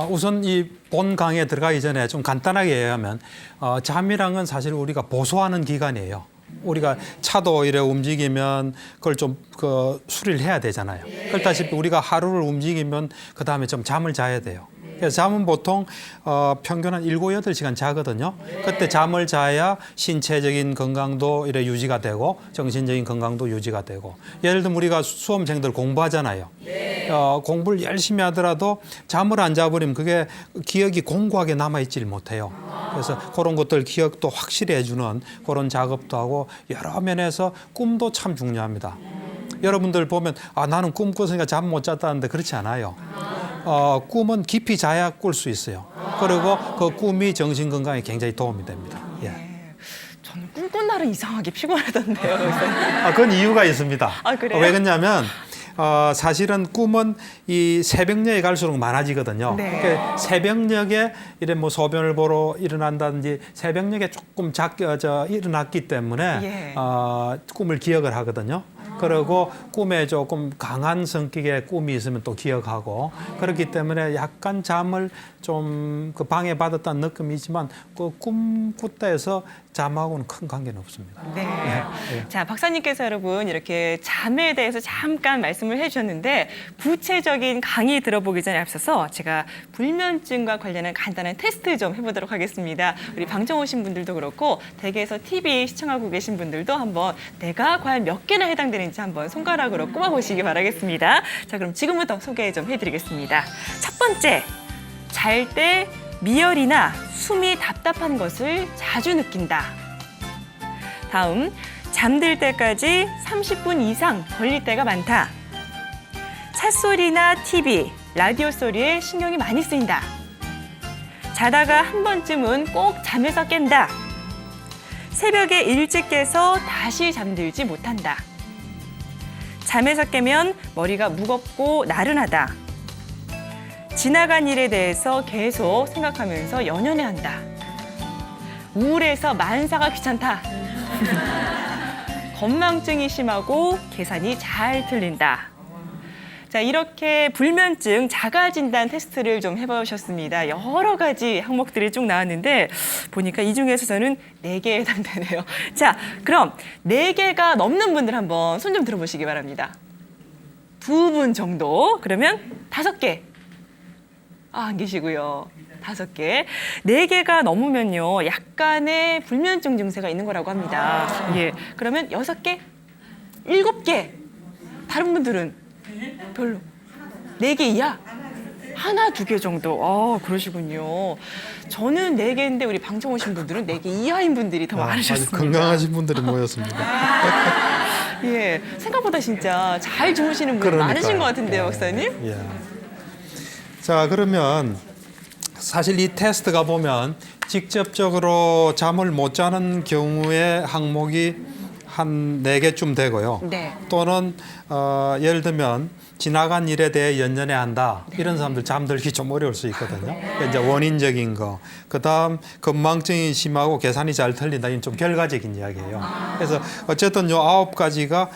우선 이 본 강의에 들어가기 전에 좀 간단하게 얘기하면 잠이란 건 사실 우리가 보소하는 기간이에요. 우리가 차도 이래 움직이면 그걸 좀 수리를 해야 되잖아요. 그렇다시피 우리가 하루를 움직이면 그다음에 좀 잠을 자야 돼요. 그래서 잠은 보통 평균 한 7, 8시간 자거든요. 그때 잠을 자야 신체적인 건강도 이래 유지가 되고 정신적인 건강도 유지가 되고. 예를 들면 우리가 수험생들 공부하잖아요. 공부를 열심히 하더라도 잠을 안 자버리면 그게 기억이 공고하게 남아있질 못해요. 그래서 그런 것들 기억도 확실히 해주는 그런 작업도 하고 여러 면에서 꿈도 참 중요합니다. 여러분들 보면 나는 꿈 꿨으니까 잠 못 잤다는데 그렇지 않아요. 꿈은 깊이 자야 꿀 수 있어요. 그리고 그 꿈이 정신 건강에 굉장히 도움이 됩니다. 예. 저는 꿈꾼 날은 이상하게 피곤하던데요. 그건 이유가 있습니다. 그래요? 왜 그러냐면 사실은 꿈은 이 새벽녘에 갈수록 많아지거든요. 네. 그러니까 새벽녘에 이래 뭐 소변을 보러 일어난다든지 새벽녘에 조금 일어났기 때문에 예. 꿈을 기억을 하거든요. 그리고 꿈에 조금 강한 성격의 꿈이 있으면 또 기억하고 그렇기 때문에 약간 잠을 좀 방해받았다는 느낌이지만 그 꿈 꿨다 해서 잠하고는 큰 관계는 없습니다. 네. 예. 자, 박사님께서 여러분 이렇게 잠에 대해서 잠깐 말씀을 해주셨는데 구체적인 강의 들어보기 전에 앞서서 제가 불면증과 관련한 간단한 테스트 좀 해보도록 하겠습니다. 우리 방청 오신 분들도 그렇고 댁에서 TV 시청하고 계신 분들도 한번 내가 과연 몇 개나 해당되는지 한번 손가락으로 꼽아보시기 바라겠습니다. 자, 그럼 지금부터 소개 좀 해드리겠습니다. 첫 번째, 잘 때 미열이나 숨이 답답한 것을 자주 느낀다. 다음, 잠들 때까지 30분 이상 걸릴 때가 많다. 찻소리나 TV, 라디오 소리에 신경이 많이 쓰인다. 자다가 한 번쯤은 꼭 잠에서 깬다. 새벽에 일찍 깨서 다시 잠들지 못한다. 잠에서 깨면 머리가 무겁고 나른하다. 지나간 일에 대해서 계속 생각하면서 연연해한다. 우울해서 만사가 귀찮다. 건망증이 심하고 계산이 잘 틀린다. 자, 이렇게 불면증 자가진단 테스트를 좀 해보셨습니다. 여러 가지 항목들이 쭉 나왔는데 보니까 이 중에서 저는 4개에 해당되네요. 자, 그럼 4개가 넘는 분들 한번 손 좀 들어보시기 바랍니다. 2분 정도, 그러면 5개. 안 계시고요. 5개. 4개가 넘으면요, 약간의 불면증 증세가 있는 거라고 합니다. 예. 그러면 6개? 7개? 다른 분들은 별로. 4개 이하? 1, 2개 정도. 그러시군요. 저는 4개인데 우리 방청 오신 분들은 4개 이하인 분들이 더 많으셨습니다. 아주 건강하신 분들이 모였습니다. 예. 생각보다 진짜 잘 주무시는 분이 많으신 것 같은데요, 박사님? 예. 자, 그러면 사실 이 테스트가 보면 직접적으로 잠을 못 자는 경우의 항목이 한 4개쯤 되고요. 네. 또는 예를 들면 지나간 일에 대해 연연해한다. 이런 사람들 잠들기 좀 어려울 수 있거든요. 그러니까 이제 원인적인 거. 그다음 건망증이 심하고 계산이 잘 틀린다. 이건 좀 결과적인 이야기예요. 그래서 어쨌든 요 9가지가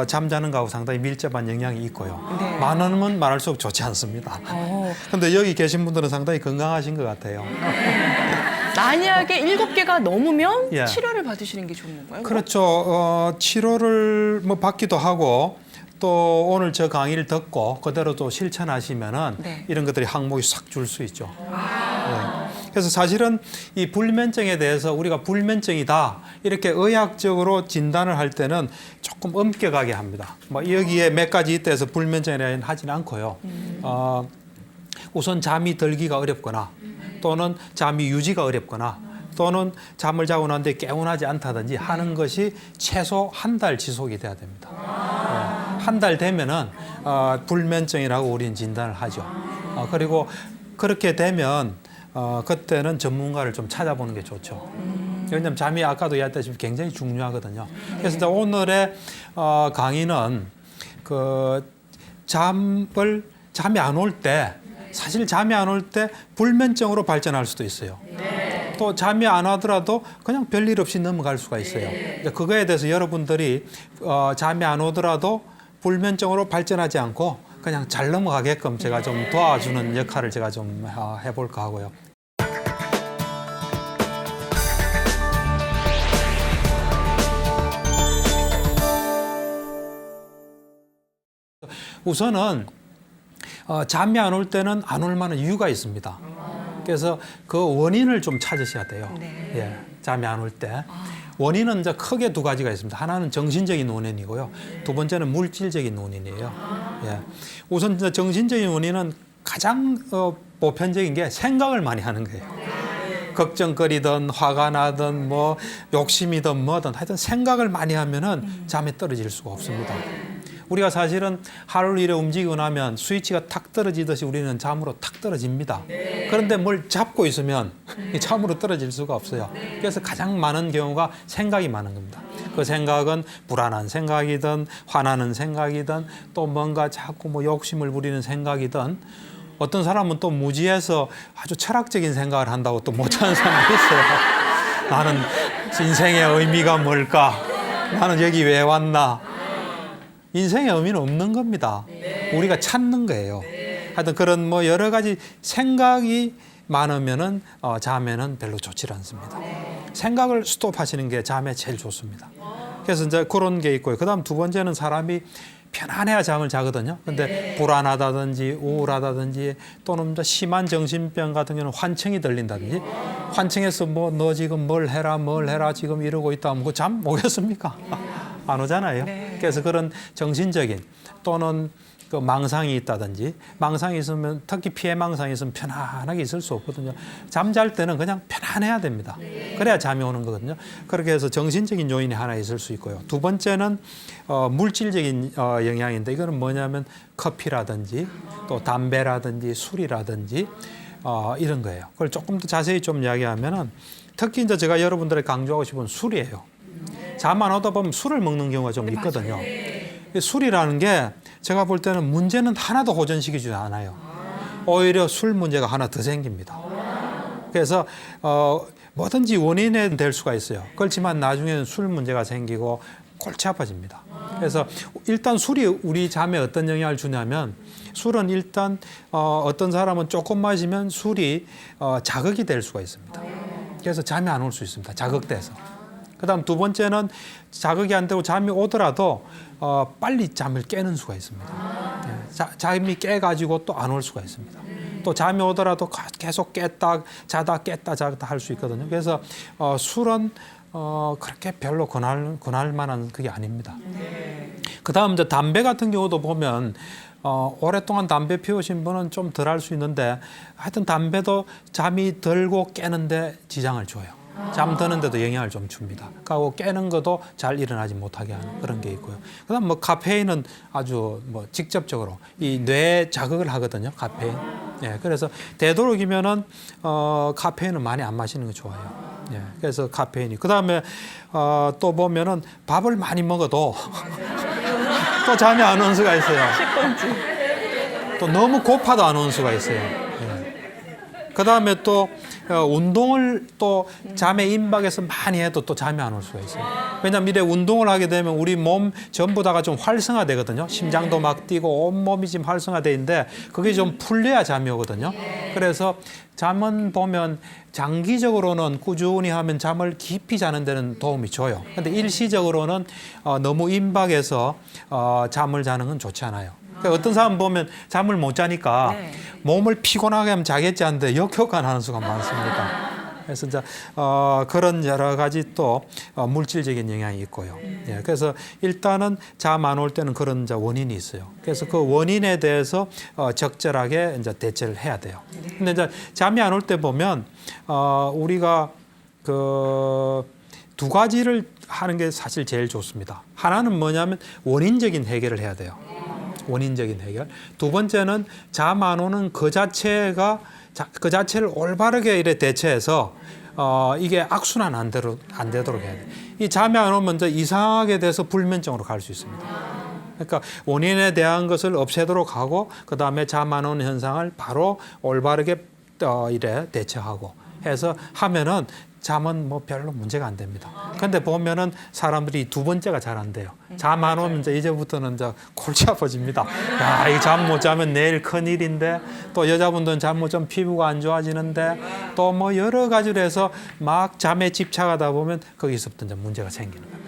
잠자는 거하고 상당히 밀접한 영향이 있고요. 네. 많으면 많을수록 좋지 않습니다. 그런데 여기 계신 분들은 상당히 건강하신 것 같아요. 만약에 7개가 넘으면 예. 치료를 받으시는 게 좋은 건가요? 그렇죠. 치료를 뭐 받기도 하고 또 오늘 저 강의를 듣고 그대로 또 실천하시면은 네. 이런 것들이 항목이 싹 줄 수 있죠. 네. 그래서 사실은 이 불면증에 대해서 우리가 불면증이다 이렇게 의학적으로 진단을 할 때는 조금 엄격하게 합니다. 뭐 여기에 몇 가지 있다 해서 불면증이라 하지는 않고요. 우선 잠이 들기가 어렵거나 또는 잠이 유지가 어렵거나 또는 잠을 자고 난 뒤에 개운하지 않다든지 하는 것이 최소 1달 지속이 돼야 됩니다. 네. 1달 되면은 불면증이라고 우리는 진단을 하죠. 그리고 그렇게 되면 그때는 전문가를 좀 찾아보는 게 좋죠. 왜냐하면 잠이 아까도 이야기했다시피 굉장히 중요하거든요. 그래서 이제 오늘의 강의는 잠이 안 올 때 사실 잠이 안 올 때 불면증으로 발전할 수도 있어요. 또 잠이 안 오더라도 그냥 별일 없이 넘어갈 수가 있어요. 그거에 대해서 여러분들이 잠이 안 오더라도 불면증으로 발전하지 않고 그냥 잘 넘어가게끔 제가 좀 도와주는 역할을 제가 좀 해볼까 하고요. 우선은 잠이 안 올 때는 안 올 만한 이유가 있습니다. 그래서 그 원인을 좀 찾으셔야 돼요. 네. 예, 잠이 안 올 때. 원인은 이제 크게 두 가지가 있습니다. 하나는 정신적인 원인이고요. 두 번째는 물질적인 원인이에요. 예. 우선 이제 정신적인 원인은 가장 보편적인 게 생각을 많이 하는 거예요. 걱정거리든 화가 나든 뭐 욕심이든 뭐든 하여튼 생각을 많이 하면은 잠에 떨어질 수가 없습니다. 우리가 사실은 하루 일에 움직이고 나면 스위치가 탁 떨어지듯이 우리는 잠으로 탁 떨어집니다. 그런데 뭘 잡고 있으면 잠으로 떨어질 수가 없어요. 그래서 가장 많은 경우가 생각이 많은 겁니다. 그 생각은 불안한 생각이든 화나는 생각이든 또 뭔가 자꾸 뭐 욕심을 부리는 생각이든 어떤 사람은 또 무지해서 아주 철학적인 생각을 한다고 또 못하는 사람도 있어요. 나는 인생의 의미가 뭘까? 나는 여기 왜 왔나? 인생의 의미는 없는 겁니다. 우리가 찾는 거예요. 하여튼 그런 뭐 여러 가지 생각이 많으면은 잠에는 별로 좋지 않습니다. 생각을 스톱하시는 게 잠에 제일 좋습니다. 그래서 이제 그런 게 있고요. 그다음 두 번째는 사람이 편안해야 잠을 자거든요. 근데 불안하다든지 우울하다든지 또는 심한 정신병 같은 경우는 환청이 들린다든지 환청해서 뭐 너 지금 뭘 해라 지금 이러고 있다 하면 그 잠 오겠습니까? 안 오잖아요. 그래서 그런 정신적인 또는 그 망상이 있다든지 망상이 있으면 특히 피해 망상이 있으면 편안하게 있을 수 없거든요. 잠잘 때는 그냥 편안해야 됩니다. 그래야 잠이 오는 거거든요. 그렇게 해서 정신적인 요인이 하나 있을 수 있고요. 두 번째는 물질적인 영향인데 이거는 뭐냐면 커피라든지 또 담배라든지 술이라든지 이런 거예요. 그걸 조금 더 자세히 좀 이야기하면은 특히 이제 제가 여러분들에게 강조하고 싶은 술이에요. 잠 안 오다 보면 술을 먹는 경우가 좀 있거든요. 술이라는 게 제가 볼 때는 문제는 하나도 호전시키지 않아요. 오히려 술 문제가 하나 더 생깁니다. 그래서 뭐든지 원인이 될 수가 있어요. 그렇지만 나중에는 술 문제가 생기고 골치 아파집니다. 그래서 일단 술이 우리 잠에 어떤 영향을 주냐면 술은 일단 어떤 사람은 조금 마시면 술이 자극이 될 수가 있습니다. 그래서 잠이 안 올 수 있습니다. 자극돼서. 그다음 두 번째는 자극이 안 되고 잠이 오더라도 빨리 잠을 깨는 수가 있습니다. 잠이 깨가지고 또 안 올 수가 있습니다. 또 잠이 오더라도 계속 깼다 자다 할 수 있거든요. 그래서 술은 그렇게 별로 권할 만한 그게 아닙니다. 그다음 이제 담배 같은 경우도 보면 오랫동안 담배 피우신 분은 좀 덜 할 수 있는데 하여튼 담배도 잠이 들고 깨는데 지장을 줘요. 잠드는데도 영향을 좀 줍니다. 그리고 깨는 것도 잘 일어나지 못하게 하는 그런 게 있고요. 그다음 뭐 카페인은 아주 뭐 직접적으로 이 뇌 자극을 하거든요. 카페인. 예, 그래서 되도록이면은 카페인은 많이 안 마시는 게 좋아요. 예, 그래서 카페인이. 그다음에 또 보면은 밥을 많이 먹어도 또 잠이 안 오는 수가 있어요. 또 너무 고파도 안 오는 수가 있어요. 예. 그다음에 또 운동을 또 잠에 임박해서 많이 해도 또 잠이 안 올 수가 있어요. 왜냐하면 이래 운동을 하게 되면 우리 몸 전부 다가 좀 활성화되거든요. 심장도 막 뛰고 온몸이 지금 활성화돼 있는데 그게 좀 풀려야 잠이 오거든요. 그래서 잠은 보면 장기적으로는 꾸준히 하면 잠을 깊이 자는 데는 도움이 줘요. 근데 일시적으로는 너무 임박해서 잠을 자는 건 좋지 않아요. 그러니까 어떤 사람 보면 잠을 못 자니까 몸을 피곤하게 하면 자겠지 하는데 역효과 나는 수가 많습니다. 그래서 이제 그런 여러 가지 또 물질적인 영향이 있고요. 예, 그래서 일단은 잠 안 올 때는 그런 이제 원인이 있어요. 그래서 그 원인에 대해서 적절하게 이제 대처를 해야 돼요. 근데 이제 잠이 안 올 때 보면 우리가 그 두 가지를 하는 게 사실 제일 좋습니다. 하나는 뭐냐면 원인적인 해결을 해야 돼요. 원인적인 해결. 두 번째는 잠 안 오는 그 자체가 그 자체를 올바르게 이래 대처해서 이게 악순환 안 되도록 해야 돼. 이 잠이 안 오면 먼저 이상하게 돼서 불면증으로 갈 수 있습니다. 그러니까 원인에 대한 것을 없애도록 하고 그 다음에 잠 안 오는 현상을 바로 올바르게 이래 대처하고 해서 하면은 잠은 뭐 별로 문제가 안 됩니다. 근데 보면은 사람들이 두 번째가 잘 안 돼요. 잠 안 오면 이제부터는 골치 아파집니다. 야, 이 잠 못 자면 내일 큰일인데, 또 여자분들은 잠 못 자면 피부가 안 좋아지는데, 또 뭐 여러 가지로 해서 막 잠에 집착하다 보면 거기서부터 이제 문제가 생기는 거예요.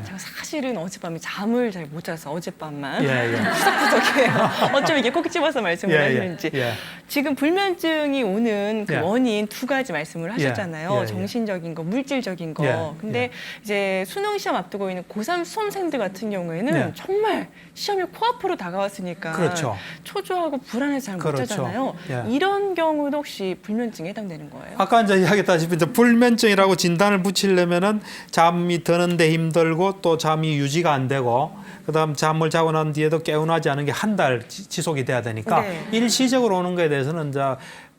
제가 사실은 어젯밤에 잠을 잘 못 자서 어젯밤만 예, 예. 구석구석해요. 어쩜 이게 꼭 집어서 말씀을 예, 하시는지. 예. 지금 불면증이 오는 그 예. 원인 두 가지 말씀을 하셨잖아요. 예, 예. 정신적인 거, 물질적인 거. 예, 근데 예. 이제 수능 시험 앞두고 있는 고3 수험생들 같은 경우에는 예. 정말 시험이 코앞으로 다가왔으니까 그렇죠. 초조하고 불안해서 잘 못 그렇죠. 자잖아요. 예. 이런 경우도 혹시 불면증에 해당되는 거예요? 아까 이제 이야기했다시피 이제 불면증이라고 진단을 붙이려면은 잠이 드는데 힘들고 또 잠이 유지가 안 되고 그다음 잠을 자고 난 뒤에도 개운하지 않은 게 한 달 지속이 돼야 되니까 네. 일시적으로 오는 거에 대해서는 이제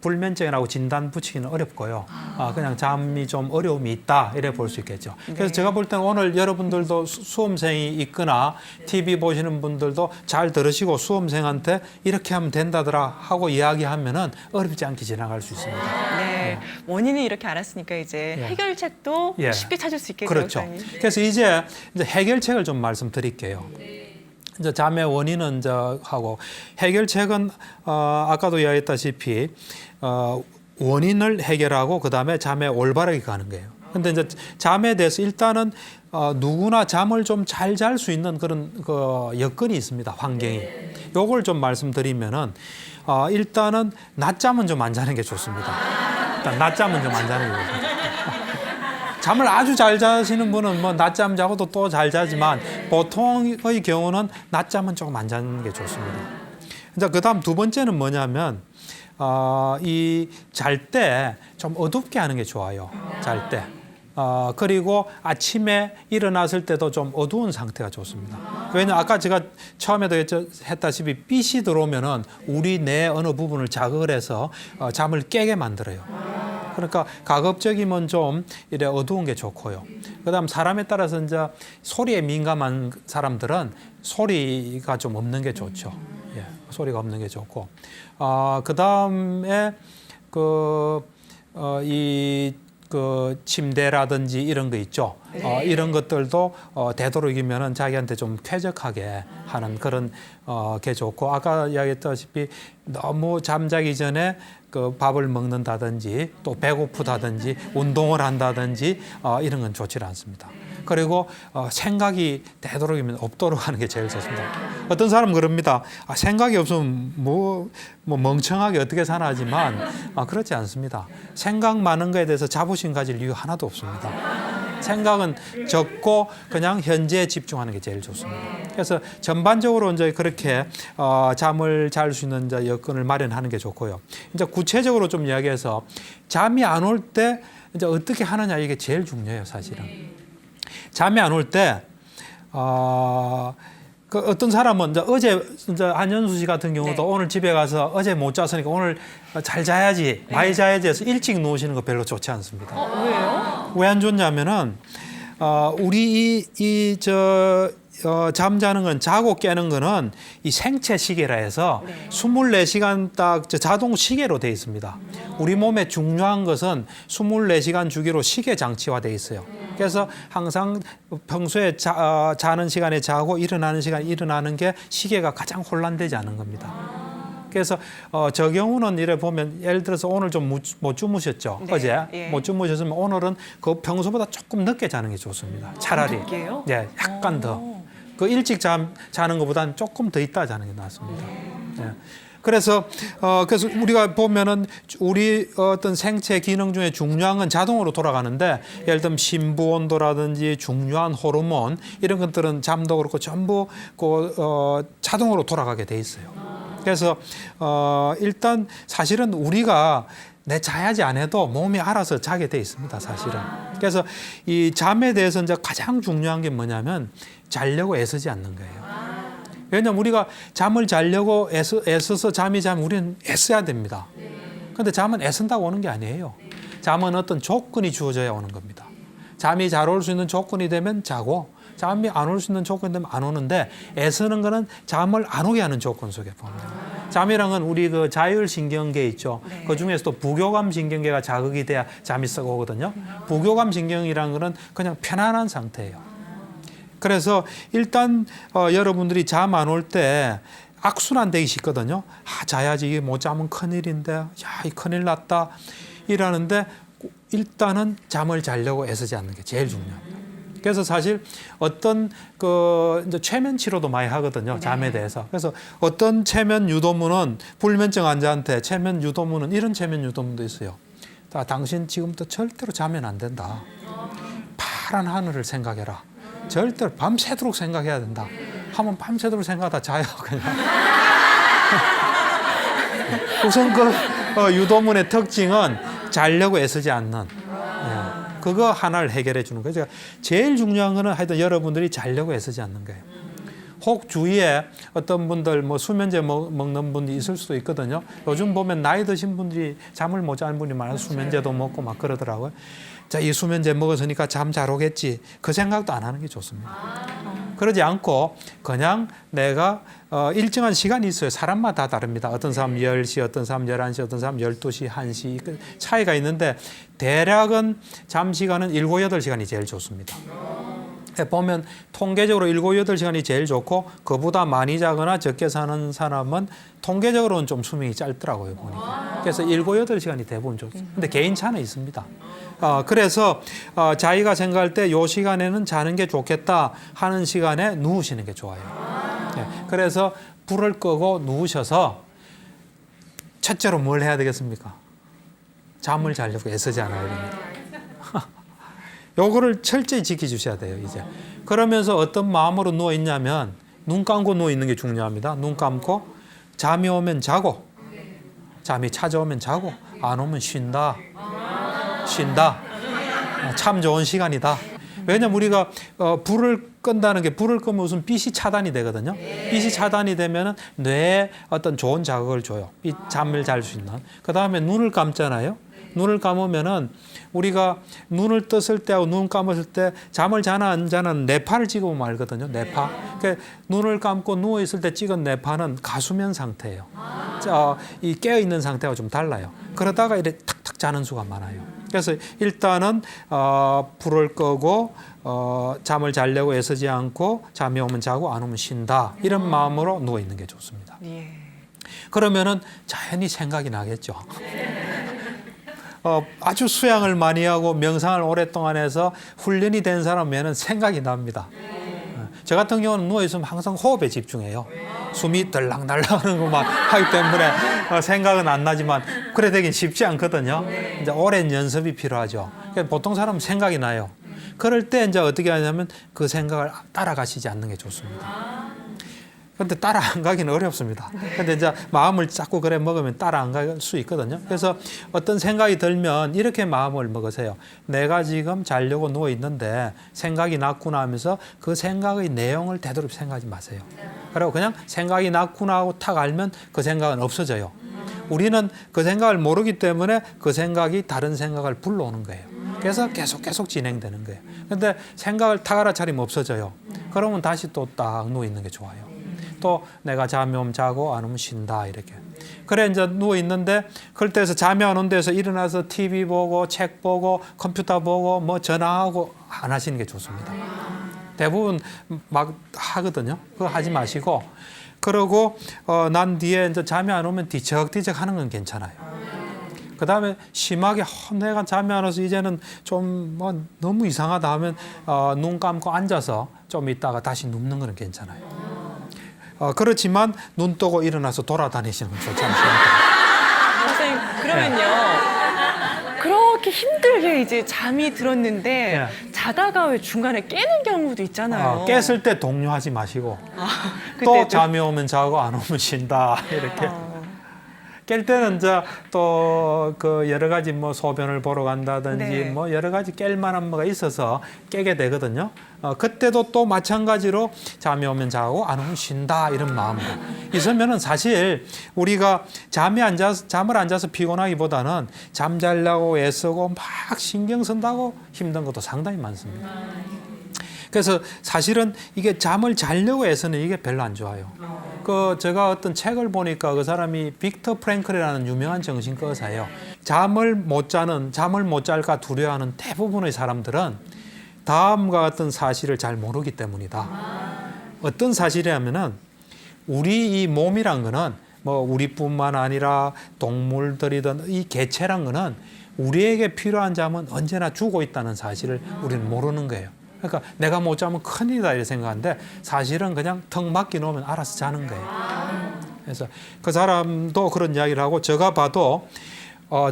불면증이라고 진단 붙이기는 어렵고요. 그냥 잠이 좀 어려움이 있다 이래 볼 수 있겠죠. 그래서 네. 제가 볼 때는 오늘 여러분들도 수험생이 있거나 TV 보시는 분들도 잘 들으시고 수험생한테 이렇게 하면 된다더라 하고 이야기하면은 어렵지 않게 지나갈 수 있습니다. 네. 원인을 이렇게 알았으니까 이제 예. 해결책도 예. 쉽게 찾을 수 있겠죠. 그렇죠. 목사님. 그래서 이제 해결책을 좀 말씀드릴게요. 이제 잠의 원인은 이제 하고 해결책은 아까도 이야기했다시피 원인을 해결하고 그다음에 잠에 올바르게 가는 거예요. 근데 이제 잠에 대해서 일단은 누구나 잠을 좀 잘 잘 수 있는 그런 여건이 있습니다. 환경이. 요걸 좀 말씀드리면은 일단은 낮잠은 좀 안 자는 게 좋습니다. 일단 낮잠은 좀 안 자는 게 좋습니다. 잠을 아주 잘 자시는 분은 뭐 낮잠 자고도 또 잘 자지만 보통의 경우는 낮잠은 조금 안 자는 게 좋습니다. 이제 그다음 두 번째는 뭐냐면 이 잘 때 좀 어둡게 하는 게 좋아요. 잘 때. 그리고 아침에 일어났을 때도 좀 어두운 상태가 좋습니다. 왜냐면 아까 제가 처음에도 했다시피 빛이 들어오면은 우리 뇌 어느 부분을 자극을 해서 잠을 깨게 만들어요. 그러니까 가급적이면 좀 이래 어두운 게 좋고요. 그다음 사람에 따라서 이제 소리에 민감한 사람들은 소리가 좀 없는 게 좋죠. 예, 소리가 없는 게 좋고. 그다음에 침대라든지 이런 거 있죠. 이런 것들도 되도록이면은 자기한테 좀 쾌적하게 하는 그런 게 좋고 아까 이야기했다시피 너무 잠자기 전에 밥을 먹는다든지 또 배고프다든지 운동을 한다든지 이런 건 좋지 않습니다. 그리고 생각이 되도록이면 없도록 하는 게 제일 좋습니다. 어떤 사람은 그럽니다. 생각이 없으면 뭐 멍청하게 어떻게 사나 하지만 그렇지 않습니다. 생각 많은 거에 대해서 자부심 가질 이유 하나도 없습니다. 생각은 적고 그냥 현재에 집중하는 게 제일 좋습니다. 그래서 전반적으로 이제 그렇게 잠을 잘 수 있는 이제 여건을 마련하는 게 좋고요. 이제 구체적으로 좀 이야기해서 잠이 안 올 때 이제 어떻게 하느냐 이게 제일 중요해요, 사실은. 잠이 안 올 때 어떤 사람은 이제 어제 안현수 씨 같은 경우도 네. 오늘 집에 가서 어제 못 잤으니까 오늘 잘 자야지, 많이 자야지 해서 일찍 누우시는 거 별로 좋지 않습니다. 왜요? 왜 안 좋냐면은 우리 잠자는 건 자고 깨는 거는 이 생체 시계라 해서 24시간 딱 자동 시계로 돼 있습니다. 우리 몸에 중요한 것은 24시간 주기로 시계 장치화 돼 있어요. 그래서 항상 평소에 자는 시간에 자고 일어나는 시간에 일어나는 게 시계가 가장 혼란되지 않은 겁니다. 그래서 저 경우는 이래 보면 예를 들어서 오늘 좀 못 주무셨죠. 네, 어제 예. 못 주무셨으면 오늘은 그 평소보다 조금 늦게 자는 게 좋습니다. 차라리. 늦게요? 예, 약간 더. 그 일찍 자는 것보다는 조금 더 있다 자는 게 낫습니다. 예. 그래서 우리가 보면은 우리 어떤 생체 기능 중에 중요한 건 자동으로 돌아가는데 예를 들면 심부 온도라든지 중요한 호르몬 이런 것들은 잠도 그렇고 전부 자동으로 돌아가게 돼 있어요. 그래서 일단 사실은 우리가 내 자야지 안 해도 몸이 알아서 자게 돼 있습니다, 사실은. 그래서 이 잠에 대해서 이제 가장 중요한 게 뭐냐면 자려고 애쓰지 않는 거예요. 왜냐하면 우리가 잠을 자려고 애써서 잠이 자면 우리는 애써야 됩니다. 그런데 잠은 애쓴다고 오는 게 아니에요. 잠은 어떤 조건이 주어져야 오는 겁니다. 잠이 잘 올 수 있는 조건이 되면 자고 잠이 안 올 수 있는 조건이 되면 안 오는데 애쓰는 거는 잠을 안 오게 하는 조건 속에 보면 잠이랑은 우리 그 자율신경계 있죠. 네. 그 중에서 또 부교감 신경계가 자극이 돼야 잠이 썩 오거든요. 부교감 신경이라는 거는 그냥 편안한 상태예요. 그래서 일단 여러분들이 잠 안 올 때 악순환 되기 쉽거든요. 자야지, 이게 못 자면 큰일인데, 야, 이 큰일 났다. 이러는데 일단은 잠을 자려고 애쓰지 않는 게 제일 중요합니다. 그래서 사실 어떤 이제 최면 치료도 많이 하거든요. 잠에 대해서. 그래서 어떤 최면 유도문은 불면증 환자한테 최면 유도문은 이런 최면 유도문도 있어요. 당신 지금부터 절대로 자면 안 된다. 파란 하늘을 생각해라. 절대로 밤새도록 생각해야 된다. 하면 밤새도록 생각하다 자요, 그냥. 우선 유도문의 특징은 자려고 애쓰지 않는. 그거 하나를 해결해 주는 거예요. 제일 중요한 거는 하여튼 여러분들이 자려고 애쓰지 않는 거예요. 혹 주위에 어떤 분들 수면제 먹는 분이 있을 수도 있거든요. 요즘 보면 나이 드신 분들이 잠을 못 자는 분이 많아서 수면제도 먹고 막 그러더라고요. 자, 이 수면제 먹었으니까 잠 잘 오겠지. 그 생각도 안 하는 게 좋습니다. 그러지 않고 그냥 내가 일정한 시간이 있어요. 사람마다 다릅니다. 어떤 사람 10시, 어떤 사람 11시, 어떤 사람 12시, 1시 차이가 있는데 대략은 잠 시간은 7, 8시간이 제일 좋습니다. 보면 통계적으로 7, 8시간이 제일 좋고 그보다 많이 자거나 적게 사는 사람은 통계적으로는 좀 수명이 짧더라고요, 보니까. 그래서 7, 8시간이 대부분 좋습니다. 근데 개인차는 있습니다. 그래서 자기가 생각할 때 이 시간에는 자는 게 좋겠다 하는 시간에 누우시는 게 좋아요. 네. 그래서 불을 끄고 누우셔서 첫째로 뭘 해야 되겠습니까? 잠을 자려고 애쓰지 않아야 됩니다. 요거를 철저히 지켜주셔야 돼요, 이제. 그러면서 어떤 마음으로 누워 있냐면 눈 감고 누워 있는 게 중요합니다. 눈 감고 잠이 오면 자고, 잠이 찾아오면 자고, 안 오면 쉰다. 참 좋은 시간이다. 왜냐면 우리가 불을 끈다는 게 불을 끄면 우선 빛이 차단이 되거든요. 빛이 차단이 되면 뇌에 어떤 좋은 자극을 줘요. 이 잠을 잘 수 있는. 그 다음에 눈을 감잖아요. 눈을 감으면은 우리가 눈을 떴을 때하고 눈 감았을 때 잠을 자나 안 자는 뇌파를 찍으면 알거든요. 뇌파. 그러니까 눈을 감고 누워 있을 때 찍은 뇌파는 가수면 상태예요. 이 깨어 있는 상태와 좀 달라요. 그러다가 이렇게 탁탁 자는 수가 많아요. 그래서 일단은 불을 끄고 잠을 자려고 애쓰지 않고 잠이 오면 자고 안 오면 쉰다. 이런 마음으로 누워 있는 게 좋습니다. 예. 그러면은 자연히 생각이 나겠죠. 아주 수양을 많이 하고 명상을 오랫동안 해서 훈련이 된 사람에는 생각이 납니다. 저 같은 경우는 누워있으면 항상 호흡에 집중해요. 숨이 들락날락하는 것만 하기 때문에 생각은 안 나지만 그래 되긴 쉽지 않거든요. 이제 오랜 연습이 필요하죠. 보통 사람은 생각이 나요. 그럴 때 이제 어떻게 하냐면 그 생각을 따라가시지 않는 게 좋습니다. 근데 따라 안 가기는 어렵습니다. 근데 이제 마음을 자꾸 그래 먹으면 따라 안 갈 수 있거든요. 그래서 어떤 생각이 들면 이렇게 마음을 먹으세요. 내가 지금 자려고 누워 있는데 생각이 났구나 하면서 그 생각의 내용을 되도록 생각하지 마세요. 그리고 그냥 생각이 났구나 하고 탁 알면 그 생각은 없어져요. 우리는 그 생각을 모르기 때문에 그 생각이 다른 생각을 불러오는 거예요. 그래서 계속 진행되는 거예요. 근데 생각을 탁 알아차리면 없어져요. 그러면 다시 또 딱 누워 있는 게 좋아요. 또 내가 잠이 오면 자고 안 오면 쉰다 이렇게. 그래 이제 누워 있는데 그럴 때에서 잠이 안 온 데서 일어나서 TV 보고 책 보고 컴퓨터 보고 뭐 전화하고 안 하시는 게 좋습니다. 대부분 막 하거든요. 그거 하지 마시고 그러고 난 뒤에 이제 잠이 안 오면 뒤척뒤척 하는 건 괜찮아요. 그 다음에 심하게 내가 잠이 안 와서 이제는 좀 뭐 너무 이상하다 하면 눈 감고 앉아서 좀 있다가 다시 눕는 거는 괜찮아요. 그렇지만 눈 뜨고 일어나서 돌아다니시는 건 좋지 않습니까? 선생님 그러면요. 그렇게 힘들게 이제 잠이 들었는데 자다가 왜 중간에 깨는 경우도 있잖아요. 깼을 때 동요하지 마시고 또 그때도? 잠이 오면 자고 안 오면 쉰다 이렇게. 깰 때는 이제 또 그 여러 가지 뭐 소변을 보러 간다든지 네. 뭐 여러 가지 깰 만한 뭐가 있어서 깨게 되거든요. 그때도 또 마찬가지로 잠이 오면 자고 안 오면 쉰다 이런 마음으로 있으면은 사실 우리가 잠을 안 자서 피곤하기보다는 잠 자려고 애쓰고 막 신경 쓴다고 힘든 것도 상당히 많습니다. 그래서 사실은 이게 잠을 자려고 애쓰는 이게 별로 안 좋아요. 제가 어떤 책을 보니까 그 사람이 빅터 프랭클이라는 유명한 정신과 의사예요. 잠을 못 잘까 두려워하는 대부분의 사람들은 다음과 같은 사실을 잘 모르기 때문이다. 어떤 사실이냐면은 우리 이 몸이란 거는 뭐 우리뿐만 아니라 동물들이든 이 개체란 거는 우리에게 필요한 잠은 언제나 주고 있다는 사실을 우리는 모르는 거예요. 그러니까 내가 못 자면 큰일이다 이렇게 생각하는데 사실은 그냥 턱 막기 놓으면 알아서 자는 거예요. 그래서 그 사람도 그런 이야기를 하고 제가 봐도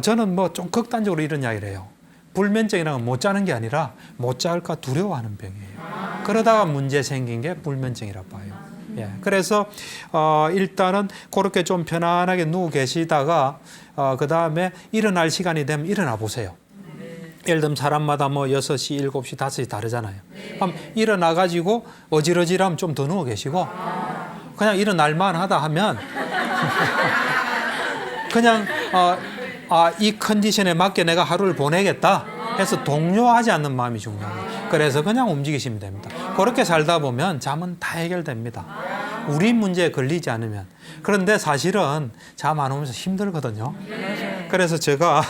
저는 뭐 좀 극단적으로 이런 이야기를 해요. 불면증이라는 건 못 자는 게 아니라 못 잘까 두려워하는 병이에요. 그러다가 문제 생긴 게 불면증이라고 봐요. 예, 그래서 일단은 그렇게 좀 편안하게 누워 계시다가 그 다음에 일어날 시간이 되면 일어나 보세요. 예를 들면 사람마다 뭐 6시, 7시, 5시 다르잖아요. 그럼 일어나가지고 어지러지라면 좀 더 누워 계시고 그냥 일어날만 하다 하면 그냥 이 컨디션에 맞게 내가 하루를 보내겠다 해서 동요하지 않는 마음이 중요합니다. 그래서 그냥 움직이시면 됩니다. 그렇게 살다 보면 잠은 다 해결됩니다. 우리 문제에 걸리지 않으면. 그런데 사실은 잠 안 오면서 힘들거든요. 그래서 제가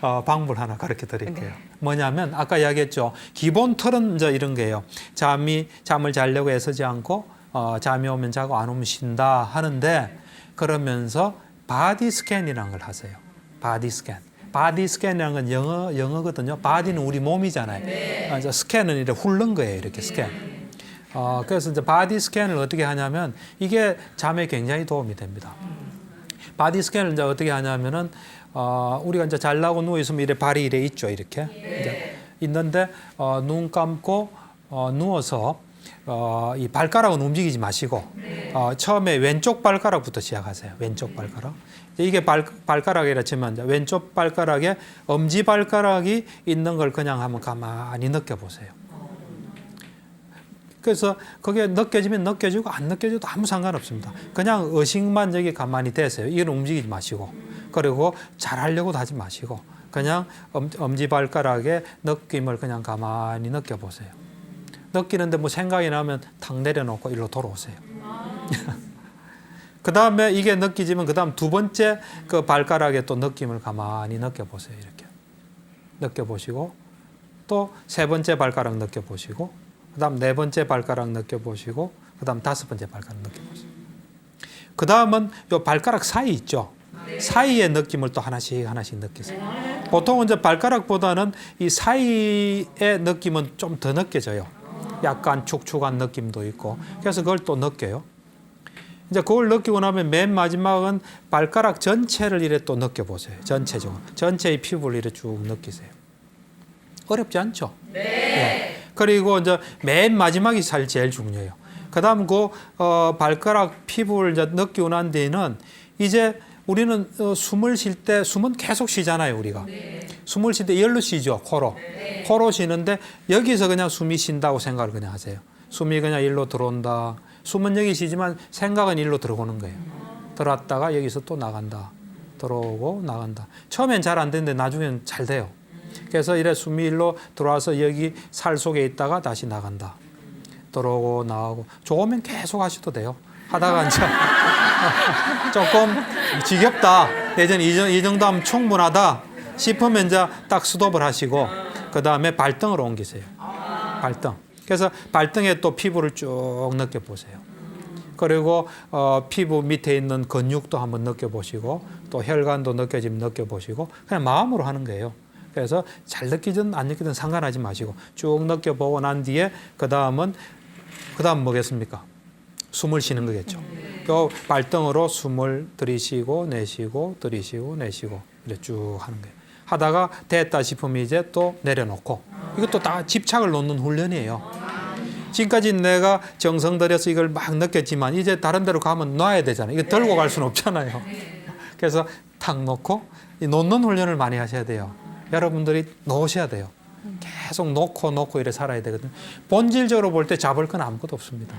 방법을 하나 가르쳐 드릴게요. 뭐냐면 아까 이야기했죠. 기본 틀은 이제 이런 거예요. 잠을 자려고 애쓰지 않고 잠이 오면 자고 안 오면 쉰다 하는데 그러면서 바디 스캔이라는 걸 하세요. 바디 스캔. 바디 스캔이라는 건 영어거든요. 바디는 우리 몸이잖아요. 이제 스캔은 이렇게 훑는 거예요. 이렇게 스캔. 그래서 이제 바디 스캔을 어떻게 하냐면 이게 잠에 굉장히 도움이 됩니다. 바디 스캔을 이제 어떻게 하냐면은 우리가 이제 잘라고 누워 있으면 이래 발이 이래 있죠. 이렇게 이제 있는데 눈 감고 누워서 이 발가락은 움직이지 마시고 처음에 왼쪽 발가락부터 시작하세요. 왼쪽 발가락. 이게 발가락이라 치면 왼쪽 발가락에 엄지 발가락이 있는 걸 그냥 한번 가만히 느껴보세요. 그래서 그게 느껴지면 느껴지고 안 느껴져도 아무 상관없습니다. 그냥 의식만 저기 가만히 대세요. 이건 움직이지 마시고 그리고 잘하려고도 하지 마시고 그냥 엄지발가락의 느낌을 그냥 가만히 느껴보세요. 느끼는데 뭐 생각이 나면 탁 내려놓고 일로 돌아오세요. 그 다음에 이게 느끼지면 그 다음 두 번째 그 발가락의 또 느낌을 가만히 느껴보세요. 이렇게 느껴보시고 또 세 번째 발가락 느껴보시고 그 다음 네 번째 발가락 느껴보시고 그 다음 다섯 번째 발가락 느껴보세요. 그 다음은 요 발가락 사이 있죠. 사이의 느낌을 또 하나씩 느끼세요. 보통은 이제 발가락보다는 이 사이의 느낌은 좀 더 느껴져요. 약간 축축한 느낌도 있고 그래서 그걸 또 느껴요. 이제 그걸 느끼고 나면 맨 마지막은 발가락 전체를 이렇게 또 느껴보세요. 전체적으로. 전체의 피부를 이렇게 쭉 느끼세요. 어렵지 않죠? 네. 네. 그리고 이제 맨 마지막이 사실 제일 중요해요. 그 다음 그 발가락 피부를 이제 느끼고 난 뒤에는 이제 우리는 숨을 쉴 때 숨은 계속 쉬잖아요, 우리가. 네. 숨을 쉴 때 열로 쉬죠, 코로. 네. 코로 쉬는데 여기서 그냥 숨이 쉰다고 생각을 그냥 하세요. 숨이 그냥 일로 들어온다. 숨은 여기 쉬지만 생각은 일로 들어오는 거예요. 들어왔다가 여기서 또 나간다. 들어오고 나간다. 처음엔 잘 안 되는데 나중에는 잘 돼요. 그래서 이래 숨이 일로 들어와서 여기 살 속에 있다가 다시 나간다. 들어오고 나오고. 좋으면 계속 하셔도 돼요. 하다가 이제 조금 지겹다. 예전 이 정도 하면 충분하다 싶으면 이제 딱 스톱을 하시고 그 다음에 발등으로 옮기세요. 발등. 그래서 발등에 또 피부를 쭉 느껴보세요. 그리고 피부 밑에 있는 근육도 한번 느껴보시고 또 혈관도 느껴지면 느껴보시고 그냥 마음으로 하는 거예요. 그래서 잘 느끼든 안 느끼든 상관하지 마시고 쭉 느껴보고 난 뒤에 그 다음 뭐겠습니까? 숨을 쉬는 거겠죠. 요 발등으로 숨을 들이쉬고 내쉬고 들이쉬고 내쉬고 이렇게 쭉 하는 거예요. 하다가 됐다 싶으면 이제 또 내려놓고 이것도 다 집착을 놓는 훈련이에요. 지금까지 내가 정성 들여서 이걸 막 느꼈지만 이제 다른 데로 가면 놔야 되잖아요. 이거 들고 갈 수는 없잖아요. 그래서 탁 놓고 놓는 훈련을 많이 하셔야 돼요. 여러분들이 놓으셔야 돼요. 계속 놓고 이래 살아야 되거든요. 본질적으로 볼 때 잡을 건 아무것도 없습니다.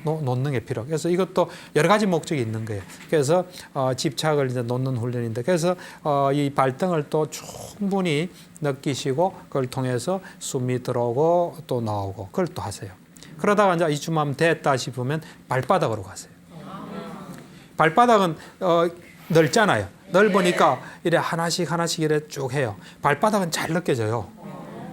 놓는 게 필요하고. 그래서 이것도 여러 가지 목적이 있는 거예요. 그래서 집착을 이제 놓는 훈련인데 그래서 이 발등을 또 충분히 느끼시고 그걸 통해서 숨이 들어오고 또 나오고 그걸 또 하세요. 그러다가 이제 이쯤 하면 됐다 싶으면 발바닥으로 가세요. 발바닥은 넓잖아요. 넓으니까 이래 하나씩 이래 쭉 해요. 발바닥은 잘 느껴져요.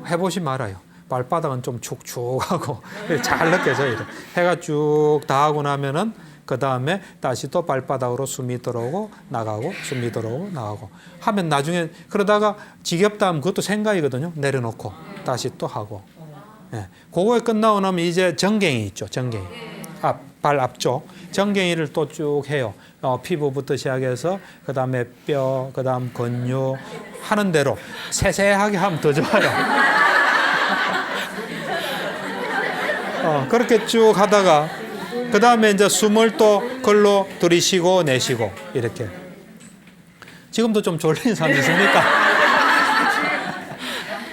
해보시 말아요. 발바닥은 좀 축축하고 잘 느껴져요. 이래. 해가 쭉 다 하고 나면은 그 다음에 다시 또 발바닥으로 숨이 들어오고 나가고 숨이 들어오고 나가고 하면 나중에 그러다가 지겹다 하면 그것도 생각이거든요. 내려놓고 다시 또 하고. 예. 그거에 끝나고 나면 이제 정갱이 있죠. 정갱이. 발 앞쪽. 정갱이를 또 쭉 해요. 피부부터 시작해서 그 다음에 뼈, 그 다음 근육 하는 대로 세세하게 하면 더 좋아요. 그렇게 쭉 하다가 그 다음에 이제 숨을 또 걸로 들이쉬고 내쉬고 이렇게. 지금도 좀 졸린 사람 있습니까?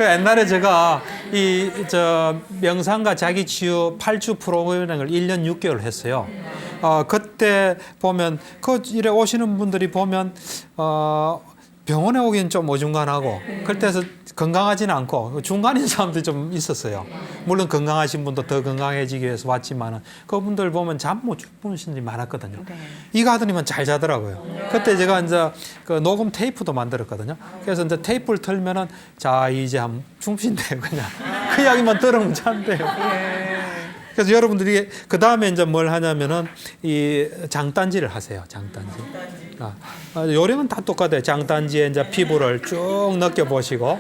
옛날에 제가 명상과 자기치유 8주 프로그램을 1년 6개월 했어요. 그때 보면 이래 오시는 분들이 보면 병원에 오기는 좀 어중간하고 그때서 건강하지는 않고 중간인 사람들이 좀 있었어요. 물론 건강하신 분도 더 건강해지기 위해서 왔지만은 그분들 보면 잠 못 주무시는 분이 많았거든요. 네. 이거 하더니만 잘 자더라고요. 그때 제가 이제 그 녹음 테이프도 만들었거든요. 그래서 이제 테이프를 틀면은 자 이제 한번 주무신대요. 그냥 그 이야기만 들으면 잔대요. 그래서 여러분들이 그 다음에 이제 뭘 하냐면은 이 장단지를 하세요. 장단지. 요령은 다 똑같아요. 장단지에 이제 피부를 쭉 느껴 보시고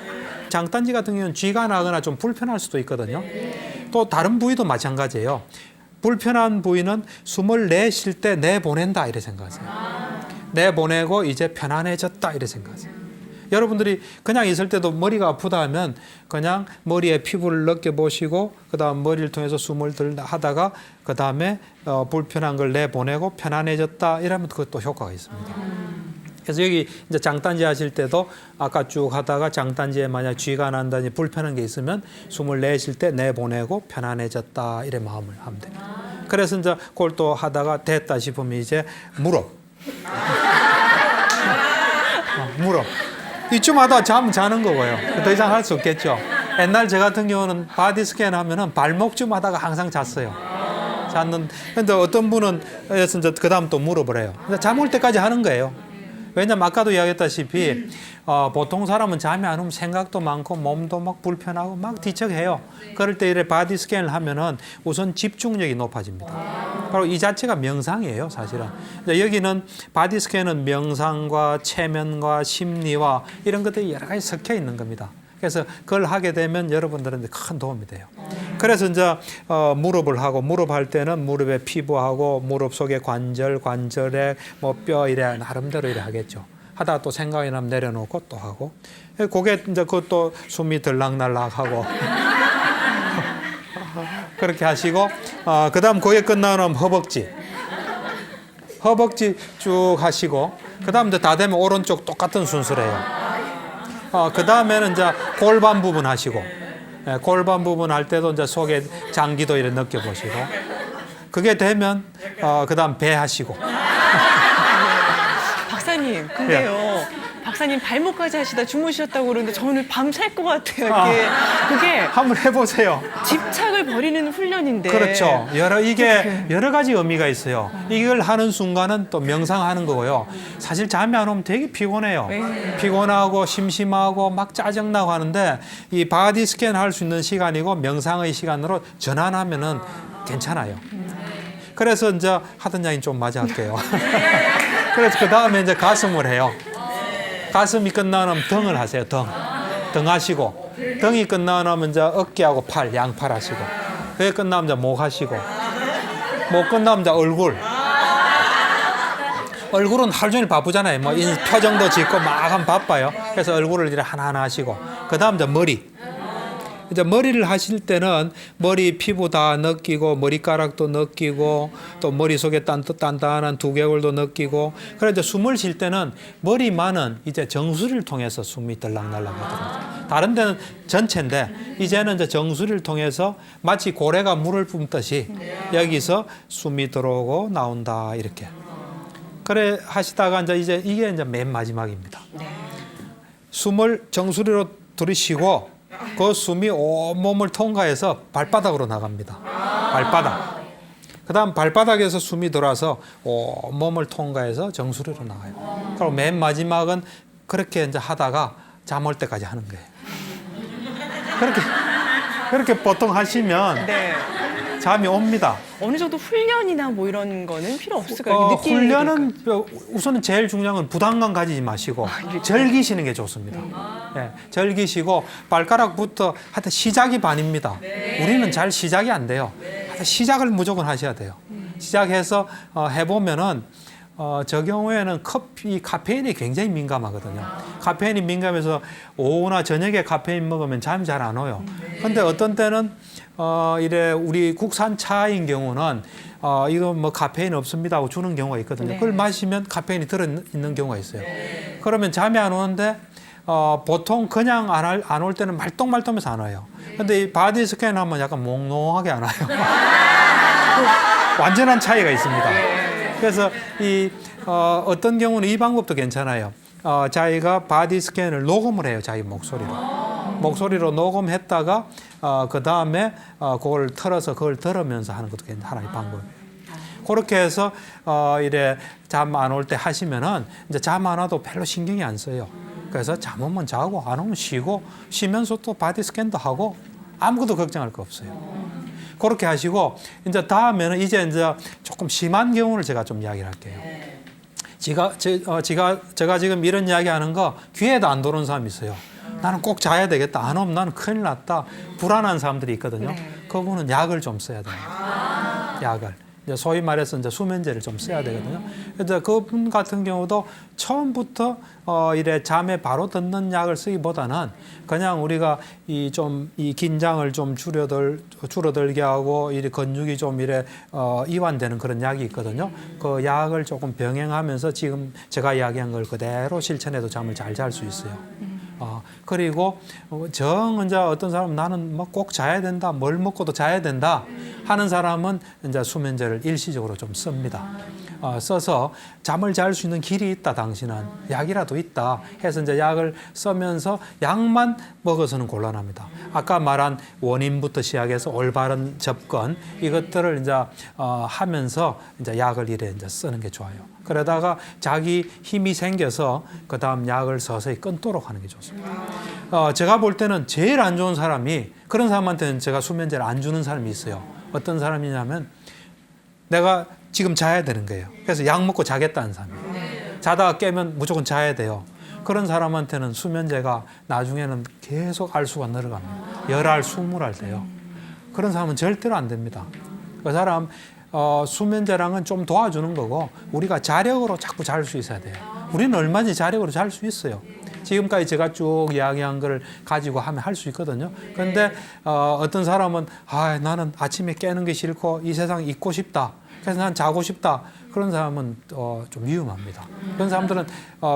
장단지 같은 경우는 쥐가 나거나 좀 불편할 수도 있거든요. 또 다른 부위도 마찬가지예요. 불편한 부위는 숨을 내쉴 때 내보낸다 이렇게 생각하세요. 내보내고 이제 편안해졌다 이렇게 생각하세요. 여러분들이 그냥 있을 때도 머리가 아프다 하면 그냥 머리에 피부를 느껴보시고 그다음 머리를 통해서 숨을 하다가 그다음에 불편한 걸 내보내고 편안해졌다 이러면 그것도 효과가 있습니다. 그래서 여기 이제 장단지 하실 때도 아까 쭉 하다가 장단지에 만약 쥐가 난다든지 불편한 게 있으면 숨을 내쉴 때 내보내고 편안해졌다 이래 마음을 하면 돼요. 그래서 이제 그걸 또 하다가 됐다 싶으면 이제 무릎. 무릎. 이쯤 하다 잠 자는 거고요. 더 이상 할 수 없겠죠. 옛날 저 같은 경우는 바디 스캔 하면은 발목쯤 하다가 항상 잤어요. 근데 어떤 분은 그래서 이제 그 다음 또 무릎을 해요. 잠 올 때까지 하는 거예요. 왜냐면 아까도 이야기했다시피 보통 사람은 잠이 안 오면 생각도 많고 몸도 막 불편하고 막 뒤척해요. 그럴 때 이래 바디 스캔을 하면은 우선 집중력이 높아집니다. 바로 이 자체가 명상이에요, 사실은. 여기는 바디 스캔은 명상과 체면과 심리와 이런 것들이 여러 가지 섞여 있는 겁니다. 그래서 그걸 하게 되면 여러분들한테 큰 도움이 돼요. 그래서 이제 무릎을 하고 무릎 할 때는 무릎의 피부하고 무릎 속의 관절에 뭐 뼈 이래 나름대로 이래 하겠죠. 하다가 또 생각이 나면 내려놓고 또 하고. 그게 이제 그것도 숨이 들락날락하고 그렇게 하시고 그다음 그게 끝나면 허벅지 쭉 하시고 그다음 이제 다 되면 오른쪽 똑같은 순서래요. 그 다음에는 이제 골반 부분 하시고, 골반 부분 할 때도 이제 속에 장기도 이렇게 느껴보시고, 그게 되면, 그 다음 배 하시고. 박사님, 근데요. 박사님 발목까지 하시다 주무셨다고 그러는데 저는 밤 샐 것 같아요. 그게 한번 해보세요. 집착을 버리는 훈련인데. 그렇죠. 이게 여러 가지 의미가 있어요. 이걸 하는 순간은 또 명상하는 거고요. 사실 잠이 안 오면 되게 피곤해요. 피곤하고 심심하고 막 짜증나고 하는데 이 바디 스캔 할 수 있는 시간이고 명상의 시간으로 전환하면은 괜찮아요. 그래서 이제 하던 이야기 좀 마저 할게요. 그래서 그 다음에 이제 가슴을 해요. 가슴이 끝나면 등을 하세요. 등 하시고 등이 끝나면 이제 어깨하고 팔, 양팔 하시고 그게 끝나면 이제 목 하시고 목 끝나면 이제 얼굴은 하루 종일 바쁘잖아요. 뭐 표정도 짓고 막 하면 바빠요. 그래서 얼굴을 이렇게 하나하나 하시고 그 다음 이제 머리. 이제 머리를 하실 때는 머리 피부 다 느끼고 머리카락도 느끼고 또 머릿속에 단단한 두개골도 느끼고 그래 이제 숨을 쉴 때는 머리만은 이제 정수리를 통해서 숨이 들락날락 하더라고요. 다른 데는 전체인데 이제는 이제 정수리를 통해서 마치 고래가 물을 뿜듯이 여기서 숨이 들어오고 나온다 이렇게. 그래 하시다가 이제 이게 이제 맨 마지막입니다. 숨을 정수리로 들이쉬고 그 숨이 온몸을 통과해서 발바닥으로 나갑니다. 발바닥. 그다음 발바닥에서 숨이 돌아서 몸을 통과해서 정수리로 나가요. 그리고 맨 마지막은 그렇게 이제 하다가 잠 올 때까지 하는 거예요. 그렇게 보통 하시면 네. 잠이 옵니다. 어느 정도 훈련이나 뭐 이런 거는 필요 없을까요? 느끼게 훈련은 우선은 제일 중요한 건 부담감 가지지 마시고 즐기시는 게 좋습니다. 예, 즐기시고 발가락부터 하여튼 시작이 반입니다. 우리는 잘 시작이 안 돼요. 하여튼 시작을 무조건 하셔야 돼요. 시작해서 해보면은 저 경우에는 카페인이 굉장히 민감하거든요. 카페인이 민감해서 오후나 저녁에 카페인 먹으면 잠이 잘 안 와요. 근데 어떤 때는 이래 우리 국산 차인 경우는 이거 뭐 카페인 없습니다 하고 주는 경우가 있거든요. 그걸 마시면 카페인이 들어있는 경우가 있어요. 그러면 잠이 안 오는데 보통 그냥 안 올 때는 말똥말똥해서 안 와요. 근데 이 바디 스캔 하면 약간 몽롱하게 안 와요. 완전한 차이가 있습니다. 그래서 어떤 경우는 이 방법도 괜찮아요. 자기가 바디 스캔을 녹음을 해요. 자기 목소리로 녹음했다가 그 다음에 그걸 틀어서 그걸 들으면서 하는 것도 하나의 방법이에요. 그렇게 해서 이래 잠 안 올 때 하시면은 이제 잠 안 와도 별로 신경이 안 써요. 그래서 잠 오면 자고 안 오면 쉬고 쉬면서 또 바디 스캔도 하고 아무것도 걱정할 거 없어요. 그렇게 하시고 이제 다음에는 이제 조금 심한 경우를 제가 좀 이야기를 할게요. 제가 지금 이런 이야기하는 거 귀에도 안 들어오는 사람이 있어요. 나는 꼭 자야 되겠다. 안 오면 나는 큰일 났다. 불안한 사람들이 있거든요. 그분은 약을 좀 써야 됩니다. 약을. 이제 소위 말해서 이제 수면제를 좀 써야 되거든요. 그래서 그분 같은 경우도 처음부터 이래 잠에 바로 듣는 약을 쓰기보다는 그냥 우리가 이 긴장을 좀 줄어들게 하고 이 근육이 좀 이래 이완되는 그런 약이 있거든요. 그 약을 조금 병행하면서 지금 제가 이야기한 걸 그대로 실천해도 잠을 잘 잘 수 있어요. 그리고 이제 어떤 사람은 나는 뭐 꼭 자야 된다, 뭘 먹고도 자야 된다 하는 사람은 이제 수면제를 일시적으로 좀 씁니다. 써서 잠을 잘 수 있는 길이 있다, 당신은 약이라도 있다 해서 이제 약을 쓰면서 약만 먹어서는 곤란합니다. 아까 말한 원인부터 시작해서 올바른 접근 이것들을 이제 하면서 이제 약을 이래 이제 쓰는 게 좋아요. 그러다가 자기 힘이 생겨서 그 다음 약을 서서히 끊도록 하는 게 좋습니다. 제가 볼 때는 제일 안 좋은 사람이 그런 사람한테는 제가 수면제를 안 주는 사람이 있어요. 어떤 사람이냐면 내가 지금 자야 되는 거예요. 그래서 약 먹고 자겠다는 사람이에요. 자다가 깨면 무조건 자야 돼요. 그런 사람한테는 수면제가 나중에는 계속 알수가 늘어갑니다. 10알, 20알 돼요. 그런 사람은 절대로 안 됩니다. 그 사람 수면제랑은 좀 도와주는 거고 우리가 자력으로 자꾸 잘 수 있어야 돼요. 우리는 얼마든지 자력으로 잘 수 있어요. 지금까지 제가 쭉 이야기한 걸 가지고 하면 할 수 있거든요. 그런데 어떤 사람은 나는 아침에 깨는 게 싫고 이 세상 있고 싶다. 그래서 난 자고 싶다. 그런 사람은 좀 위험합니다. 그런 사람들은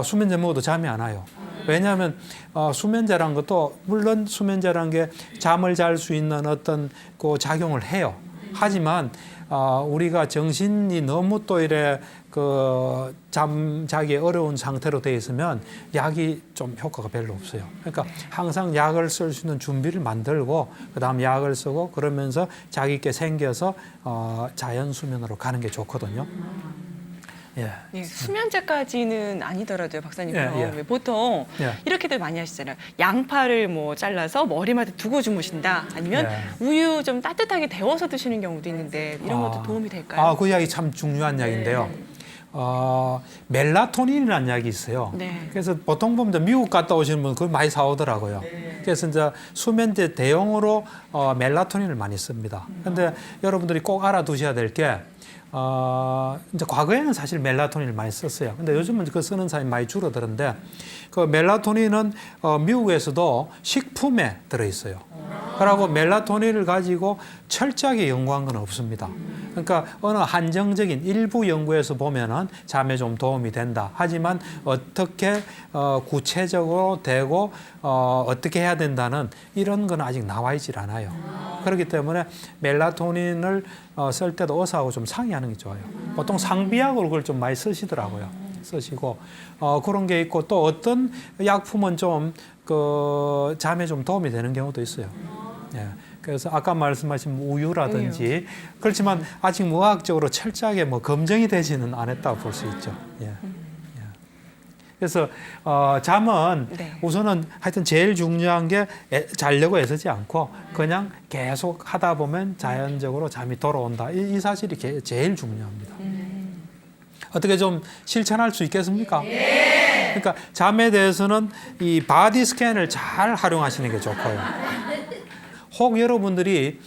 수면제 먹어도 잠이 안 와요. 왜냐하면 수면제란 것도 물론 수면제란 게 잠을 잘 수 있는 어떤 그 작용을 해요. 하지만 우리가 정신이 너무 또 이래 잠자기 어려운 상태로 되어 있으면 약이 좀 효과가 별로 없어요. 그러니까 항상 약을 쓸 수 있는 준비를 만들고 그다음 약을 쓰고 그러면서 자기께 생겨서 자연 수면으로 가는 게 좋거든요. 예. 예, 수면제까지는 아니더라도요, 박사님. 예. 보통 이렇게들 많이 하시잖아요. 양파를 뭐 잘라서 머리맡에 두고 주무신다. 아니면 우유 좀 따뜻하게 데워서 드시는 경우도 있는데 이런 것도 도움이 될까요? 그 이야기 참 중요한 이야기인데요. 멜라토닌이라는 약이 있어요. 그래서 보통 보면 미국 갔다 오시는 분 그걸 많이 사오더라고요. 그래서 이제 수면제 대용으로 멜라토닌을 많이 씁니다. 근데 여러분들이 꼭 알아두셔야 될 게 이제 과거에는 사실 멜라토닌을 많이 썼어요. 근데 요즘은 그 쓰는 사람이 많이 줄어드는데 그 멜라토닌은 미국에서도 식품에 들어있어요. 그리고 멜라토닌을 가지고 철저하게 연구한 건 없습니다. 그러니까 어느 한정적인 일부 연구에서 보면은 잠에 좀 도움이 된다. 하지만 어떻게 구체적으로 되고 어떻게 해야 된다는 이런 건 아직 나와 있질 않아요. 그렇기 때문에 멜라토닌을 쓸 때도 의사하고 좀 상의하는 게 좋아요. 보통 상비약으로 그걸 좀 많이 쓰시더라고요. 쓰시고 그런 게 있고 또 어떤 약품은 좀 잠에 좀 도움이 되는 경우도 있어요. 예. 그래서 아까 말씀하신 우유라든지 그렇지만 아직 의학적으로 철저하게 뭐 검증이 되지는 않았다고 볼 수 있죠. 예. 예. 그래서 잠은 네. 우선은 하여튼 제일 중요한 게 자려고 애쓰지 않고 그냥 계속 하다 보면 자연적으로 잠이 돌아온다. 이 사실이 제일 중요합니다. 어떻게 좀 실천할 수 있겠습니까? 그러니까 잠에 대해서는 이 바디 스캔을 잘 활용하시는 게 좋고요. 혹 여러분들이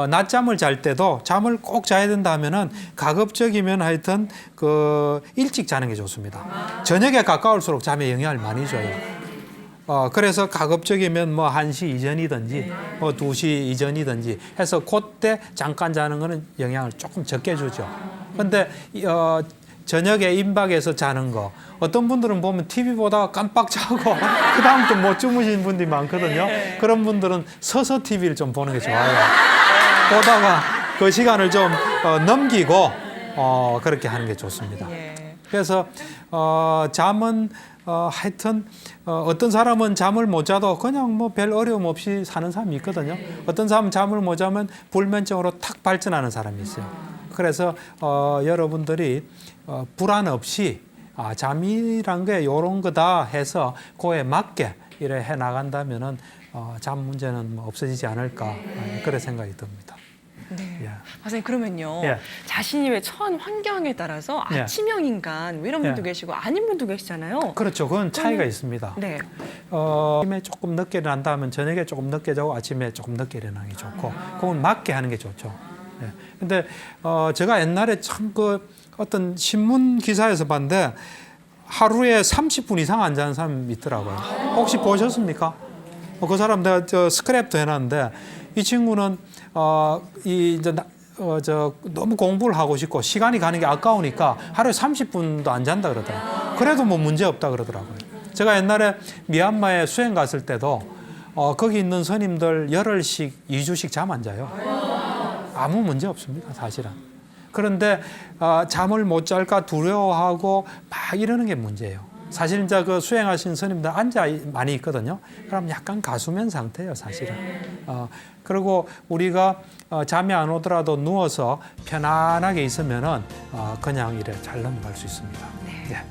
낮잠을 잘 때도 잠을 꼭 자야 된다 하면은 가급적이면 하여튼 일찍 자는 게 좋습니다. 저녁에 가까울수록 잠에 영향을 많이 줘요. 그래서 가급적이면 뭐 1시 이전이든지 뭐 2시 이전이든지 해서 그때 잠깐 자는 거는 영향을 조금 적게 주죠. 근데 저녁에 임박해서 자는 거 어떤 분들은 보면 TV 보다가 깜빡 자고 그다음부터 못 주무시는 분들이 많거든요. 그런 분들은 서서 TV를 좀 보는 게 좋아요. 보다가 그 시간을 좀 넘기고 그렇게 하는 게 좋습니다. 그래서 잠은 하여튼 어떤 사람은 잠을 못 자도 그냥 뭐 별 어려움 없이 사는 사람이 있거든요. 어떤 사람은 잠을 못 자면 불면증으로 탁 발전하는 사람이 있어요. 그래서 여러분들이 불안 없이 잠이란 게 요런 거다 해서 그에 맞게 이래 해 나간다면은 잠 문제는 뭐 없어지지 않을까 그런 생각이 듭니다. 네. 예. 선생님 그러면요. 예. 자신이 왜 처한 환경에 따라서 예. 아침형 인간 뭐 이런 분도 예. 계시고 아닌 분도 계시잖아요. 그렇죠. 그건 차이가 있습니다. 네. 아침에 조금 늦게 일어난다 하면 저녁에 조금 늦게 자고 아침에 조금 늦게 일어나는 게 좋고 그건 맞게 하는 게 좋죠. 예. 근데 제가 옛날에 참 어떤 신문 기사에서 봤는데 하루에 30분 이상 안 자는 사람이 있더라고요. 혹시 보셨습니까? 그 사람 내가 스크랩도 해놨는데 이 친구는 너무 공부를 하고 싶고 시간이 가는 게 아까우니까 하루에 30분도 안 잔다 그러더라고요. 그래도 뭐 문제 없다 그러더라고요. 제가 옛날에 미얀마에 수행 갔을 때도 거기 있는 스님들 열흘씩 2주씩 잠 안 자요. 아무 문제 없습니다, 사실은. 그런데 잠을 못 잘까 두려워하고 막 이러는 게 문제예요. 사실 이제 그 수행하신 스님들 앉아 많이 있거든요. 그럼 약간 가수면 상태예요, 사실은. 그리고 우리가 잠이 안 오더라도 누워서 편안하게 있으면은 그냥 이래 잘 넘어갈 수 있습니다. 네. 예.